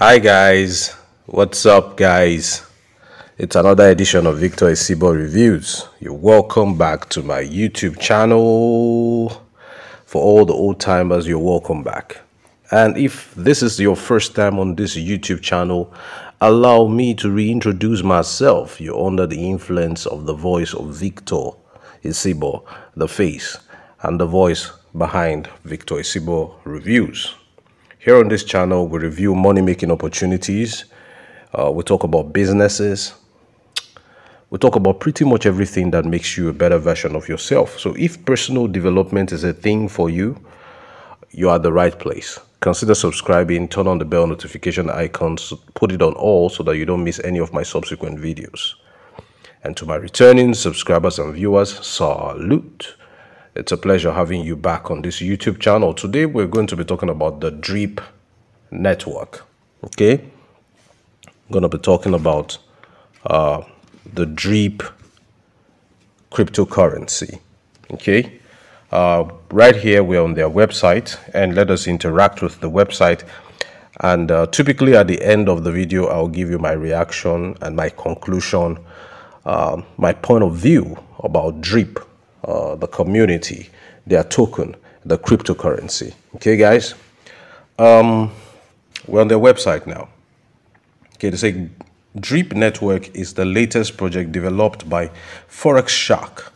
Hi guys, what's up guys? It's another edition of Victor Isibo Reviews. You're welcome back to my YouTube channel. For all the old timers, you're welcome back. And if this is your first time on this YouTube channel, allow me to reintroduce myself. You're under the influence of the voice of Victor Isibo, the face and the voice behind Victor Isibo Reviews. Here on this channel, we review money-making opportunities. We talk about businesses. We talk about pretty much everything that makes you a better version of yourself. So if personal development is a thing for you, you are at the right place. Consider subscribing, turn on the bell notification icons, put it on all so that you don't miss any of my subsequent videos. And to my returning subscribers and viewers, salute. It's a pleasure having you back on this YouTube channel. Today, we're going to be talking about the Drip network. Okay? I'm going to be talking about the Drip cryptocurrency. Okay? Right here, we're on their website, and let us interact with the website. And typically, at the end of the video, I'll give you my reaction and my conclusion, my point of view about Drip. The community, their token, the cryptocurrency. Okay, guys? We're on their website now. Okay, they say Drip Network is the latest project developed by Forex Shark,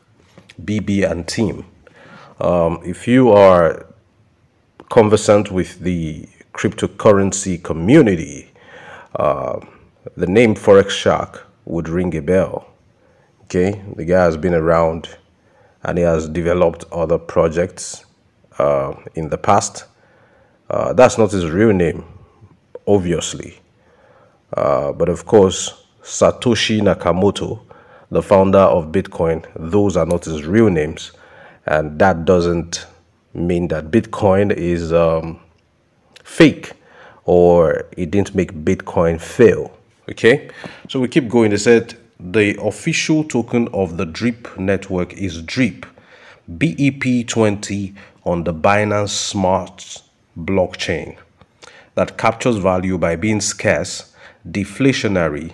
BB and team. If you are conversant with the cryptocurrency community, the name Forex Shark would ring a bell. Okay, the guy has been around and he has developed other projects in the past. That's not his real name, obviously. But of course, Satoshi Nakamoto, the founder of Bitcoin, those are not his real names. And that doesn't mean that Bitcoin is fake or it didn't make Bitcoin fail. Okay? So we keep going. They said, the official token of the Drip network is Drip, BEP20 on the Binance Smart blockchain that captures value by being scarce, deflationary,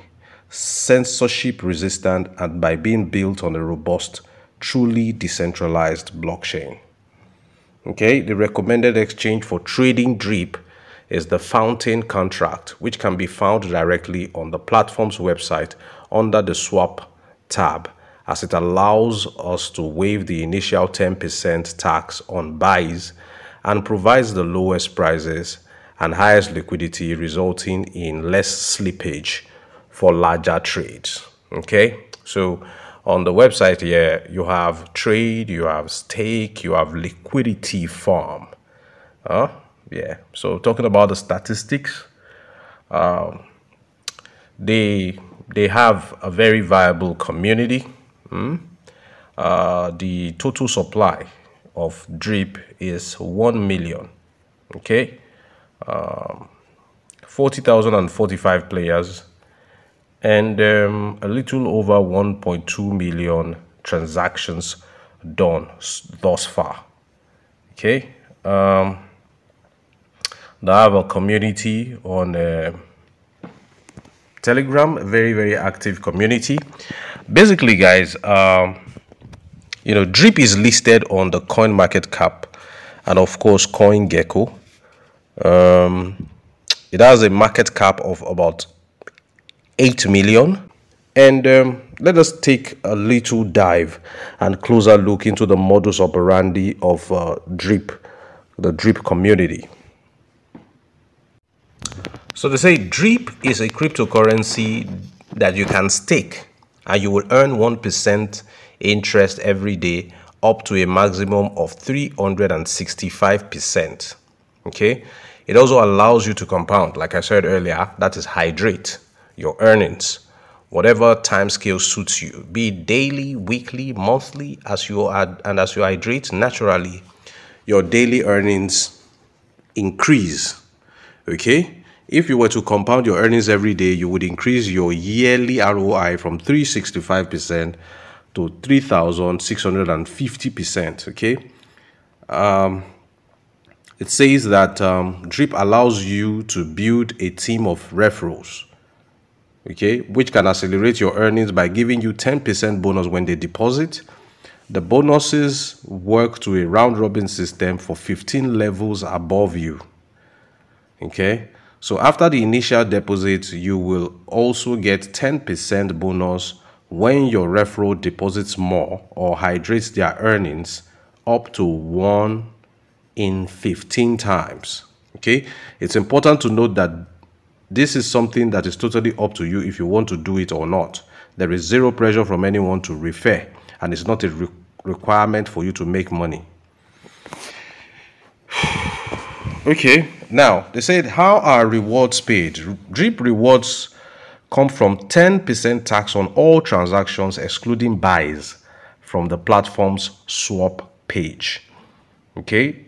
censorship resistant, and by being built on a robust, truly decentralized blockchain. Okay, the recommended exchange for trading Drip is the Fountain contract, which can be found directly on the platform's website under the swap tab, as it allows us to waive the initial 10% tax on buys and provides the lowest prices and highest liquidity, resulting in less slippage for larger trades. Okay, so on the website here, you have trade, you have stake, you have liquidity farm. Yeah, so talking about the statistics, they have a very viable community. The total supply of Drip is 1 million. Okay, 40,045 players, and a little over 1.2 million transactions done thus far. Okay, they have a community on Telegram, a very active community. Basically, guys, Drip is listed on the coin market cap and of course CoinGecko. It has a market cap of about 8 million. And let us take a little dive and closer look into the modus operandi of Drip, the Drip community. So they say Drip is a cryptocurrency that you can stake and you will earn 1% interest every day up to a maximum of 365%. Okay, it also allows you to compound, like I said earlier, that is hydrate your earnings, whatever time scale suits you, be it daily, weekly, monthly. As you hydrate naturally, your daily earnings increase. Okay, if you were to compound your earnings every day, you would increase your yearly ROI from 365% to 3,650%. Okay, it says that drip allows you to build a team of referrals, okay, which can accelerate your earnings by giving you 10% bonus when they deposit. The bonuses work to a round robin system for 15 levels above you. Okay, so after the initial deposit, you will also get 10% bonus when your referral deposits more or hydrates their earnings up to 1 in 15 times. Okay, it's important to note that this is something that is totally up to you if you want to do it or not. There is zero pressure from anyone to refer, and it's not a requirement for you to make money. Okay, now they said, how are rewards paid? Drip rewards come from 10% tax on all transactions excluding buys from the platform's swap page. Okay.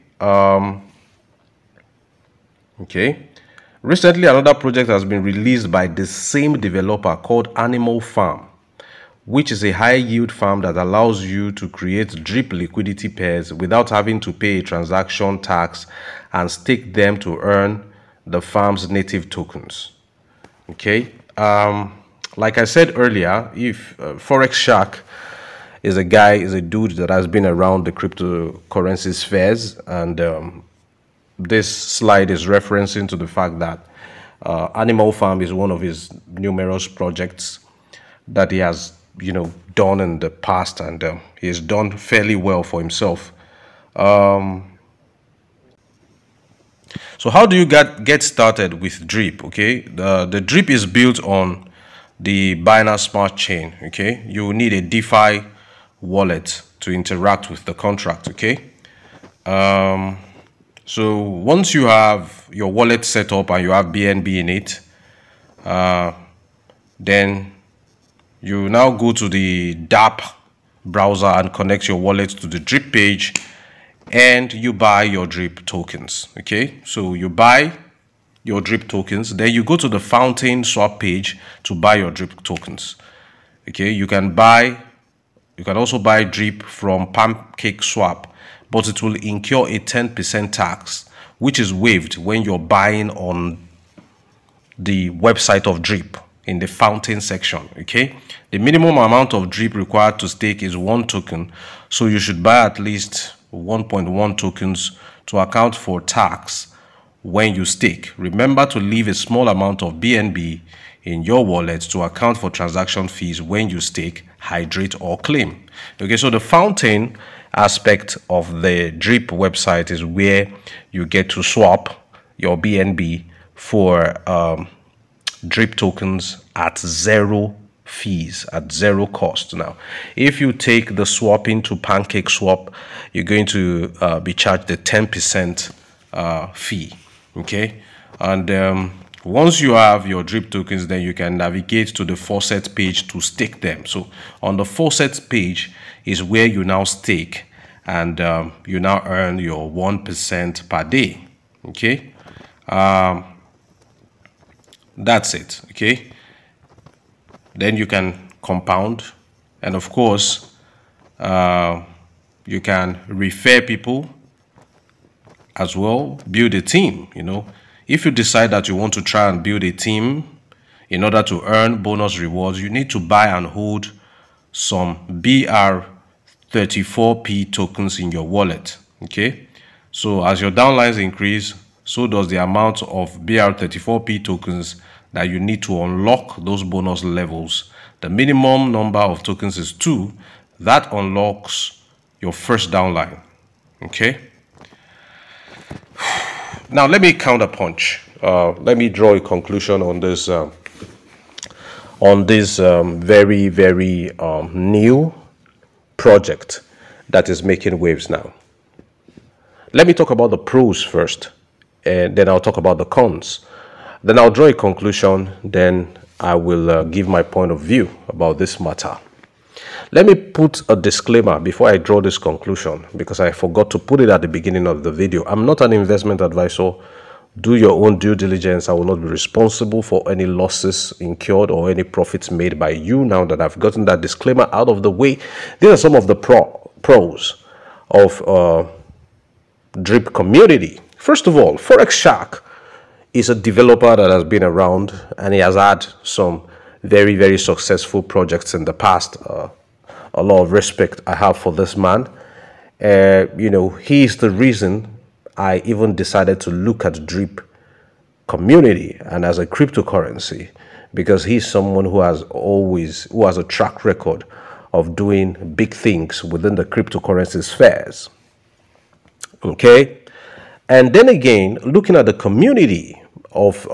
Recently, another project has been released by the same developer called Animal Farm, which is a high yield farm that allows you to create drip liquidity pairs without having to pay a transaction tax and stake them to earn the farm's native tokens. Okay, like I said earlier, if Forex Shark is a dude that has been around the cryptocurrency spheres, and this slide is referencing to the fact that Animal Farm is one of his numerous projects that he has, done in the past, and he has done fairly well for himself. So how do you get started with Drip? Okay, the Drip is built on the Binance Smart Chain. Okay, you need a DeFi wallet to interact with the contract. Okay, so once you have your wallet set up and you have BNB in it, then you now go to the DApp browser and connect your wallet to the Drip page, and you buy your Drip tokens. Okay, so you buy your Drip tokens, then you go to the Fountain swap page to buy your Drip tokens. Okay, you can also buy Drip from Pancake Swap, but it will incur a 10% tax, which is waived when you're buying on the website of Drip in the Fountain section. Okay, the minimum amount of Drip required to stake is 1 token, so you should buy at least 1.1 tokens to account for tax when you stake. Remember to leave a small amount of BNB in your wallet to account for transaction fees when you stake, hydrate, or claim. Okay, so the Fountain aspect of the Drip website is where you get to swap your BNB for Drip tokens at 0 fees, at 0 cost. Now, if you take the swapping to Pancake Swap, you're going to be charged the 10% fee. Okay, and once you have your Drip tokens, then you can navigate to the Faucet page to stake them. So on the Faucet page is where you now stake, and you now earn your 1% per day. Okay, that's it. Okay, then you can compound, and of course you can refer people as well, build a team. If you decide that you want to try and build a team in order to earn bonus rewards, you need to buy and hold some BR34P tokens in your wallet. Okay, so as your downlines increase, so does the amount of BR34P tokens that you need to unlock those bonus levels. The minimum number of tokens is 2. That unlocks your first downline. Okay, now let me counterpunch. Let me draw a conclusion on this very, very new project that is making waves now. Let me talk about the pros first, and then I'll talk about the cons. Then I'll draw a conclusion, then I will give my point of view about this matter. Let me put a disclaimer before I draw this conclusion, because I forgot to put it at the beginning of the video. I'm not an investment advisor. Do your own due diligence. I will not be responsible for any losses incurred or any profits made by you. Now that I've gotten that disclaimer out of the way, these are some of the pros of Drip community. First of all, Forex Shark is a developer that has been around, and he has had some very, very successful projects in the past. A lot of respect I have for this man. You know, he is the reason I even decided to look at drip community and as a cryptocurrency, because he's someone who has a track record of doing big things within the cryptocurrency spheres. Okay, and then again, looking at the community of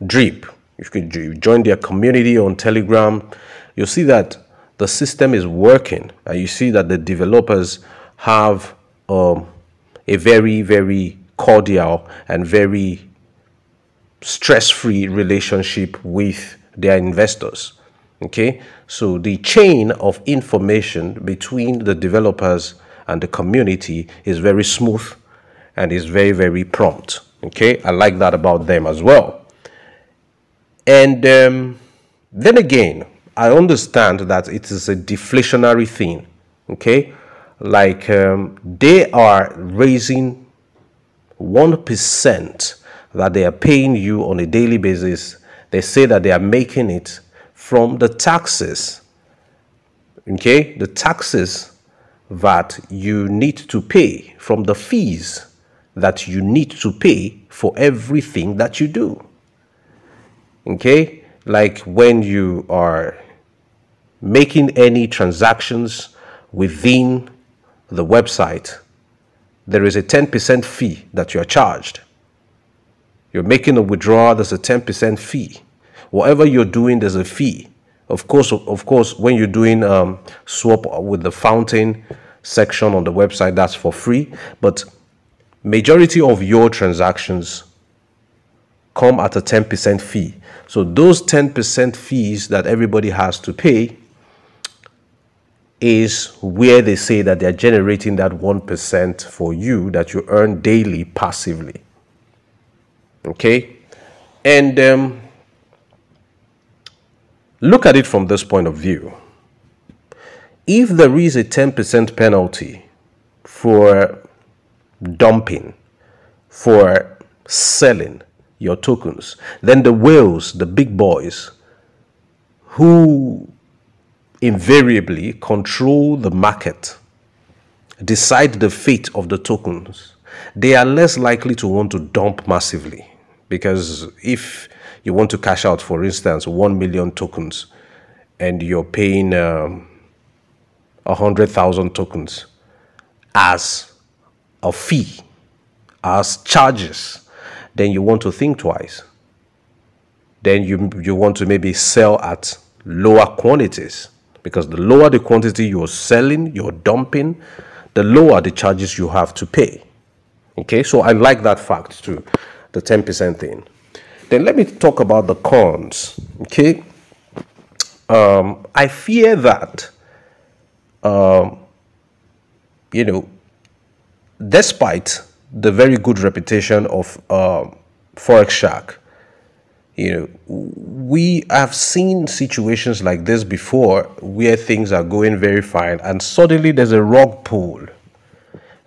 drip, if you join their community on Telegram, you'll see that the system is working, and you see that the developers have a very, very cordial and very stress-free relationship with their investors. Okay, so the chain of information between the developers and the community is very smooth and is very, very prompt. Okay, I like that about them as well. And then again, I understand that it is a deflationary thing. Okay, like they are raising 1% that they are paying you on a daily basis. They say that they are making it from the taxes. Okay, the taxes that you need to pay, from the fees that you need to pay for everything that you do. Okay, like when you are making any transactions within the website, there is a 10% fee that you're charged. You're making a withdrawal, there's a 10% fee. Whatever you're doing, there's a fee. Of course, when you're doing swap with the fountain section on the website, that's for free. But majority of your transactions come at a 10% fee. So those 10% fees that everybody has to pay is where they say that they're generating that 1% for you that you earn daily passively. Okay, and look at it from this point of view. If there is a 10% penalty for dumping, for selling your tokens, then the whales, the big boys, who invariably control the market, decide the fate of the tokens, they are less likely to want to dump massively. Because if you want to cash out, for instance, 1 million tokens, and you're paying 100,000 tokens as a fee, as charges, then you want to think twice. Then you want to maybe sell at lower quantities, because the lower the quantity you're selling, you're dumping, the lower the charges you have to pay. Okay, so I like that fact too, the 10% thing. Then let me talk about the cons. Okay, I fear that you know, despite the very good reputation of Forex Shark, you know, we have seen situations like this before where things are going very fine and suddenly there's a rug pull.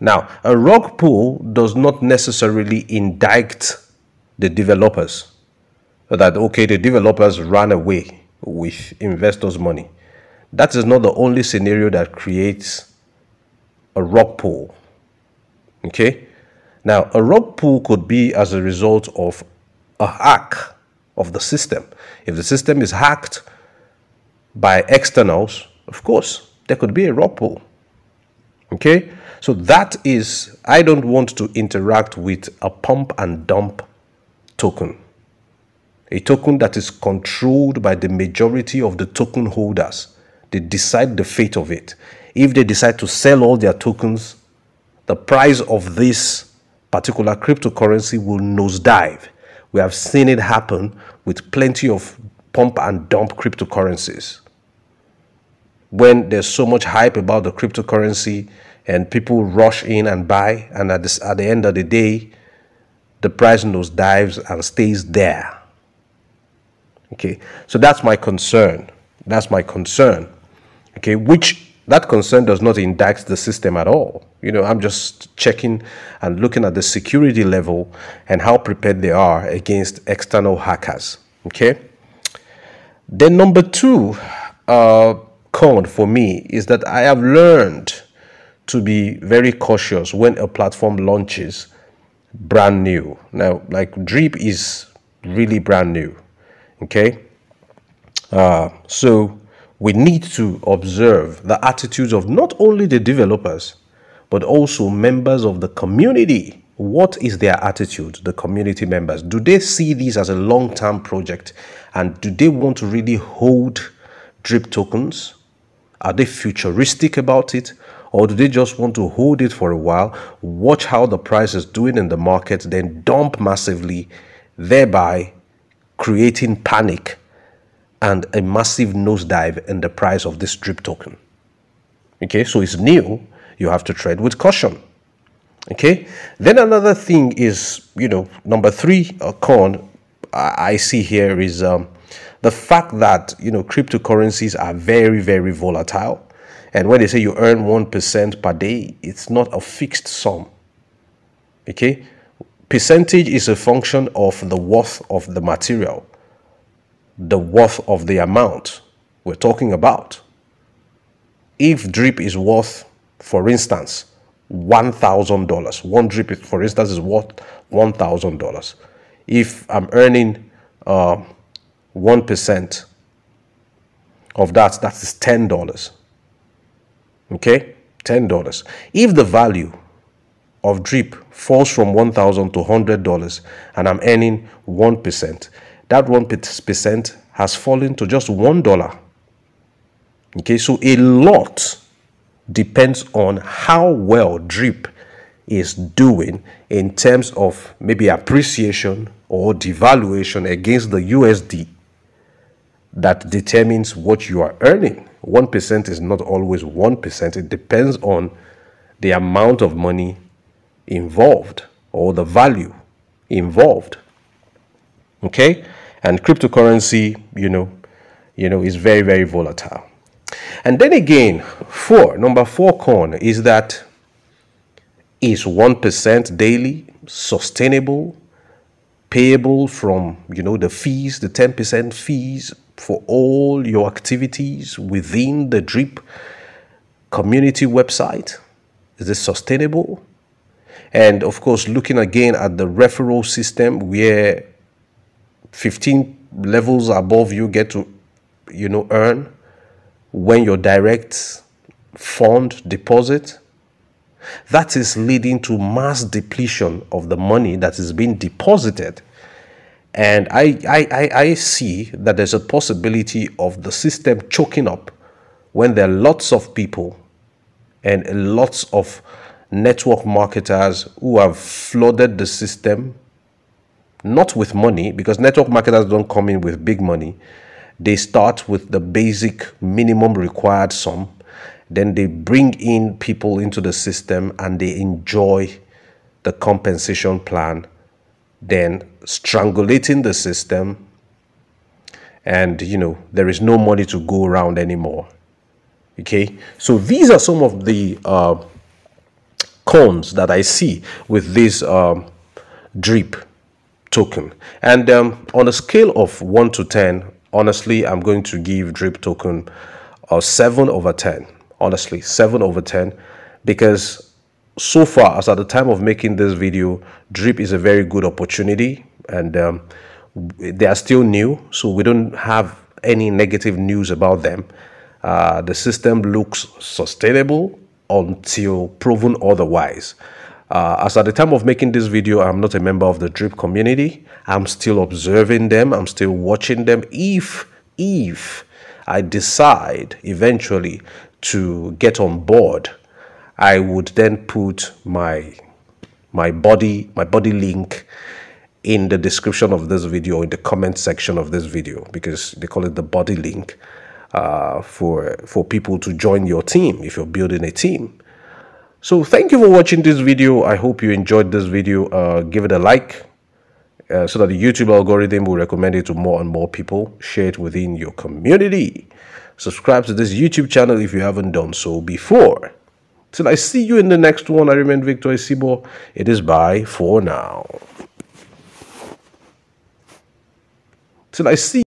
Now, a rug pull does not necessarily indict the developers that, okay, the developers ran away with investors' money. That is not the only scenario that creates a rug pull. Okay? Now, a rug pull could be as a result of a hack of the system. If the system is hacked by externals, of course, there could be a rug pull. Okay? So that is, I don't want to interact with a pump and dump token. A token that is controlled by the majority of the token holders. They decide the fate of it. If they decide to sell all their tokens, the price of this particular cryptocurrency will nosedive. We have seen it happen with plenty of pump and dump cryptocurrencies. When there's so much hype about the cryptocurrency and people rush in and buy, and at the end of the day, the price nosedives and stays there. Okay, so that's my concern. That's my concern. Okay, which that concern does not indict the system at all. I'm just checking and looking at the security level and how prepared they are against external hackers. Okay. Then number two con for me is that I have learned to be very cautious when a platform launches brand new. Now, like Drip is really brand new. Okay. So we need to observe the attitudes of not only the developers, but also members of the community. What is their attitude, the community members? Do they see this as a long-term project? And do they want to really hold Drip tokens? Are they futuristic about it? Or do they just want to hold it for a while, watch how the price is doing in the market, then dump massively, thereby creating panic and a massive nosedive in the price of this Drip token? Okay, so it's new. You have to tread with caution. Okay, then another thing is, number three con I see here is the fact that, cryptocurrencies are very, very volatile. And when they say you earn 1% per day, it's not a fixed sum. Okay, percentage is a function of the worth of the material, the worth of the amount we're talking about. If Drip is worth, for instance, $1,000, one Drip, for instance, is worth $1,000. If I'm earning 1% of that, that is $10. Okay, $10. If the value of Drip falls from $1,000 to $100 and I'm earning 1%, that 1% has fallen to just $1. Okay, so a lot depends on how well Drip is doing in terms of maybe appreciation or devaluation against the USD. That determines what you are earning. 1% is not always 1%. It depends on the amount of money involved or the value involved. Okay, and cryptocurrency, is very, very volatile. And then again, number four con is that is 1% daily sustainable, payable from, the fees, the 10% fees for all your activities within the Drip community website? Is this sustainable? And of course, looking again at the referral system where 15 levels above you get to, earn when your direct fund deposit, that is leading to mass depletion of the money that is being deposited. And I see that there's a possibility of the system choking up when there are lots of people and lots of network marketers who have flooded the system, not with money, because network marketers don't come in with big money. They start with the basic minimum required sum. Then they bring in people into the system and they enjoy the compensation plan, then strangulating the system, and there is no money to go around anymore. Okay, so these are some of the cons that I see with this Drip token. And on a scale of 1 to 10, honestly, I'm going to give Drip token a 7 over 10. Honestly, 7 over 10, because so far, as at the time of making this video, Drip is a very good opportunity, and they are still new, so we don't have any negative news about them. The system looks sustainable until proven otherwise. As at the time of making this video, I'm not a member of the Drip community. I'm still observing them. I'm still watching them. If I decide eventually to get on board, I would then put my body link in the description of this video, in the comment section of this video, because they call it the body link for people to join your team if you're building a team. So thank you for watching this video. I hope you enjoyed this video. Give it a like so that the YouTube algorithm will recommend it to more and more people. Share it within your community. Subscribe to this YouTube channel if you haven't done so before. Till I see you in the next one, I remain Victor Isibo. It is bye for now. Till I see